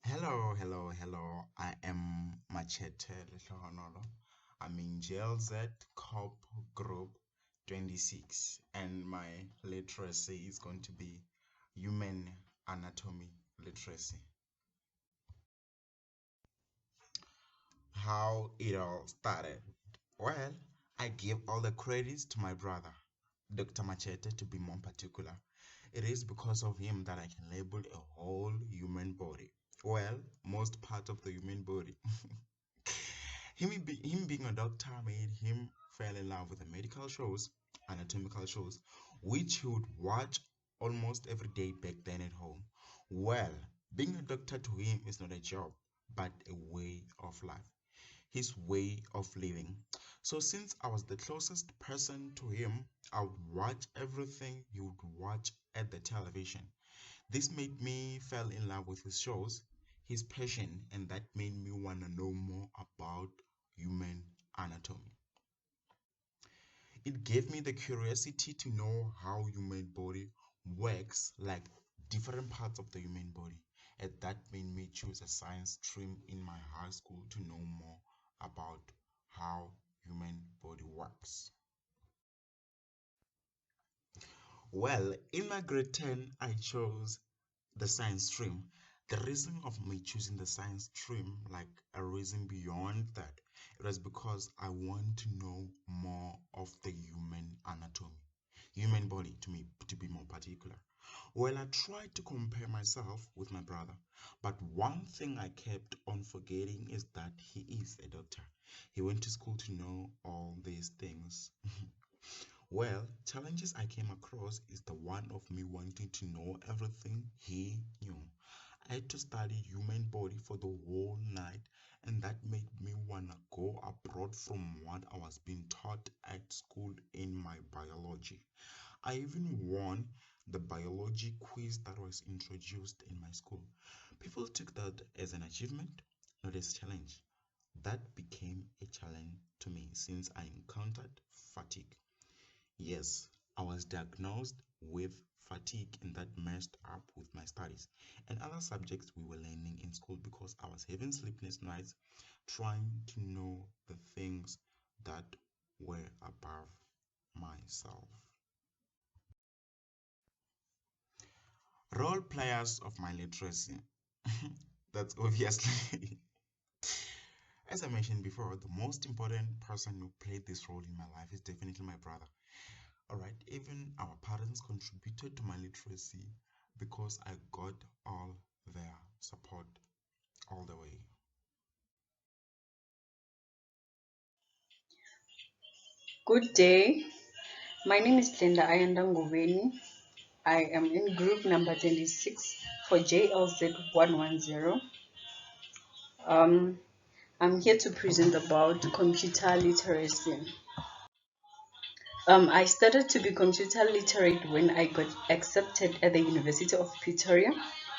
Hello. I am Machethe Lehlohonolo. I'm in JLZ Corp Group 26, and my literacy is going to be human anatomy literacy. How it all started. Well, I give all the credits to my brother, Dr. Machethe, to be more particular. It is because of him that I can label a whole human body. Well, most part of the human body. Him being a doctor made him fell in love with the medical shows, anatomical shows, which he would watch almost every day back then at home. Well, being a doctor to him is not a job, but a way of life, his way of living. So since I was the closest person to him, I would watch everything he would watch at the television. This made me fell in love with his shows, his passion, and that made me want to know more about human anatomy. It gave me the curiosity to know how human body works, like different parts of the human body. And that made me choose a science stream in my high school to know more about how human body works. Well, in my grade 10, I chose the science stream. The reason of me choosing the science stream, like a reason beyond that, it was because I want to know more of the human anatomy, human body to be more particular. Well, I tried to compare myself with my brother, but one thing I kept on forgetting is that he is a doctor. He went to school to know all these things. Well, challenges I came across is the one of me wanting to know everything he knew. I had to study human body for the whole night, and that made me wanna go abroad from what I was being taught at school in my biology. I even won the biology quiz that was introduced in my school. People took that as an achievement, not as a challenge. That became a challenge to me since I encountered fatigue. Yes, I was diagnosed with fatigue, and that messed up with my studies and other subjects we were learning in school because I was having sleepless nights trying to know the things that were above myself. Role players of my literacy. That's obviously, as I mentioned before, the most important person who played this role in my life is definitely my brother. All right, even our parents contributed to my literacy because I got all their support all the way. Good day. My name is Glenda Ngobeni. I am in group number 26 for JLZ 110. Um, I'm here to present about computer literacy. I started to be computer literate when I got accepted at the University of Pretoria.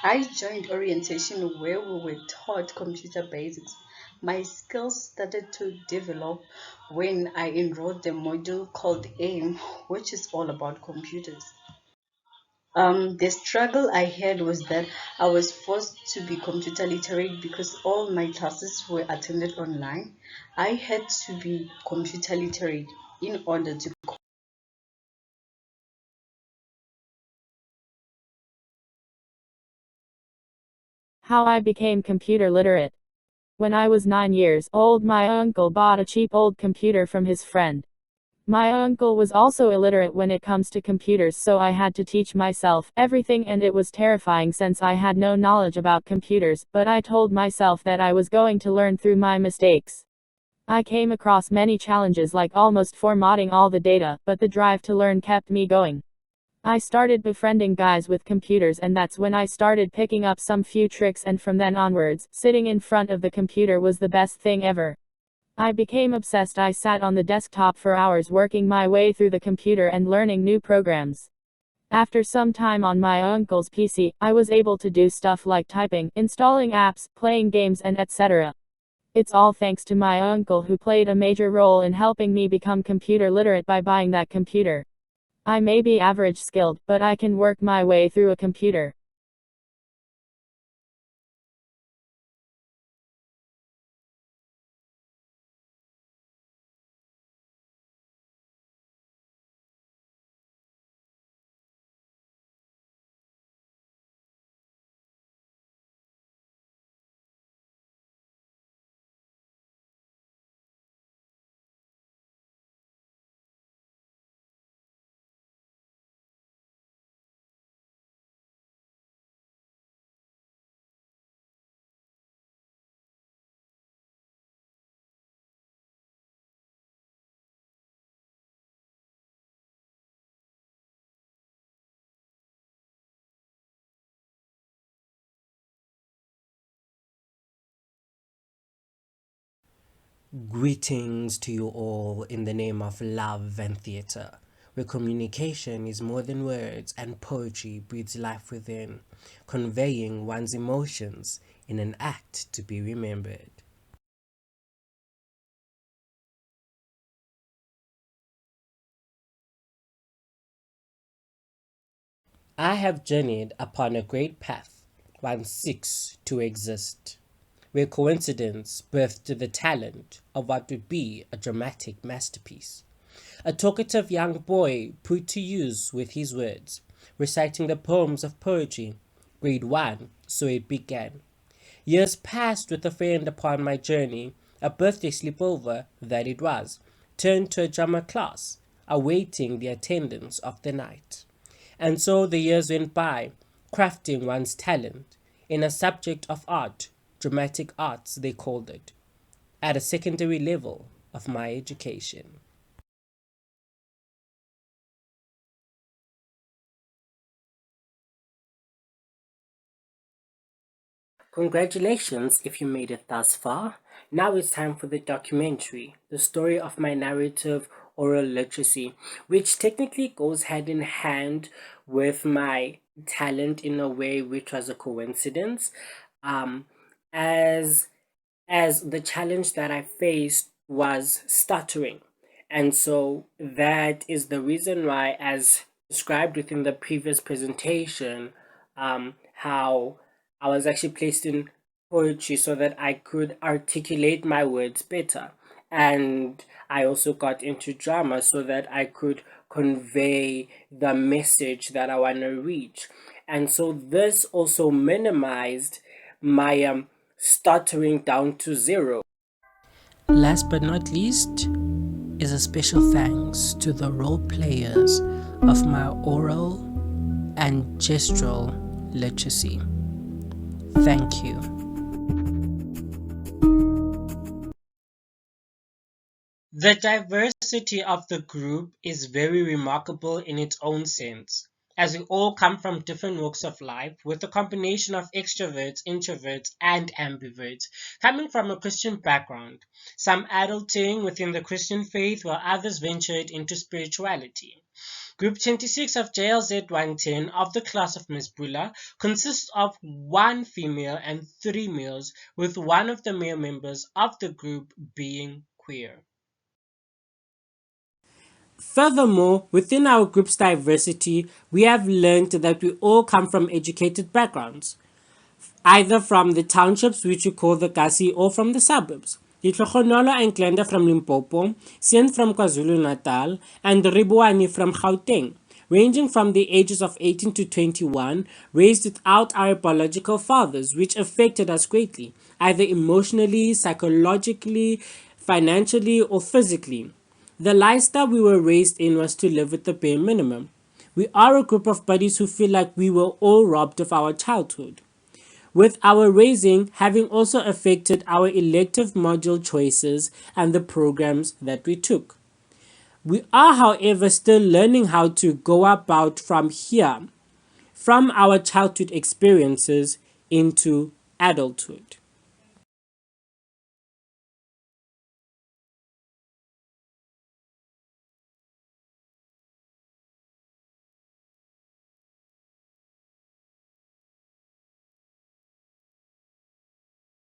I joined orientation where we were taught computer basics. My skills started to develop when I enrolled the module called AIM, which is all about computers. The struggle I had was that I was forced to be computer literate because all my classes were attended online. I had to be computer literate in order to. How I became computer literate. When I was 9 years old, my uncle bought a cheap old computer from his friend. My uncle was also illiterate when it comes to computers, so I had to teach myself everything, and it was terrifying since I had no knowledge about computers, but I told myself that I was going to learn through my mistakes. I came across many challenges like almost formatting all the data, but the drive to learn kept me going. I started befriending guys with computers, and that's when I started picking up some few tricks, and from then onwards, sitting in front of the computer was the best thing ever. I became obsessed. I sat on the desktop for hours working my way through the computer and learning new programs. After some time on my uncle's PC, I was able to do stuff like typing, installing apps, playing games, and etc. It's all thanks to my uncle, who played a major role in helping me become computer literate by buying that computer. I may be average skilled, but I can work my way through a computer. Greetings to you all in the name of love and theatre, where communication is more than words and poetry breathes life within, conveying one's emotions in an act to be remembered. I have journeyed upon a great path, one seeks to exist, where coincidence birthed the talent of what would be a dramatic masterpiece. A talkative young boy put to use with his words, reciting the poems of poetry, grade 1, so it began. Years passed with a friend upon my journey, a birthday sleepover that it was, turned to a drama class, awaiting the attendance of the night. And so the years went by, crafting one's talent in a subject of art, dramatic arts they called it, at a secondary level of my education. Congratulations if you made it thus far. Now it's time for the documentary, the story of my narrative oral literacy, which technically goes hand in hand with my talent in a way which was a coincidence. Um, as as the challenge that I faced was stuttering. And so that is the reason why, as described within the previous presentation, how I was actually placed in poetry so that I could articulate my words better. And I also got into drama so that I could convey the message that I want to reach. And so this also minimized my stuttering down to zero. Last but not least is a special thanks to the role players of my oral and gestural literacy. Thank you. The diversity of the group is very remarkable in its own sense, as we all come from different walks of life with a combination of extroverts, introverts, and ambiverts, coming from a Christian background, some adulting within the Christian faith while others ventured into spirituality. Group 26 of JLZ 110 of the class of Ms. Bhoola consists of 1 female and 3 males, with one of the male members of the group being queer. Furthermore, within our group's diversity, we have learned that we all come from educated backgrounds, either from the townships which we call the Kasi or from the suburbs. Lehlohonolo and Glenda from Limpopo, Seun from KwaZulu-Natal, and Livhuwani from Gauteng, ranging from the ages of 18 to 21, raised without our biological fathers, which affected us greatly, either emotionally, psychologically, financially, or physically. The lifestyle we were raised in was to live with the bare minimum. We are a group of buddies who feel like we were all robbed of our childhood, with our raising having also affected our elective module choices and the programs that we took. We are, however, still learning how to go about from here, from our childhood experiences into adulthood.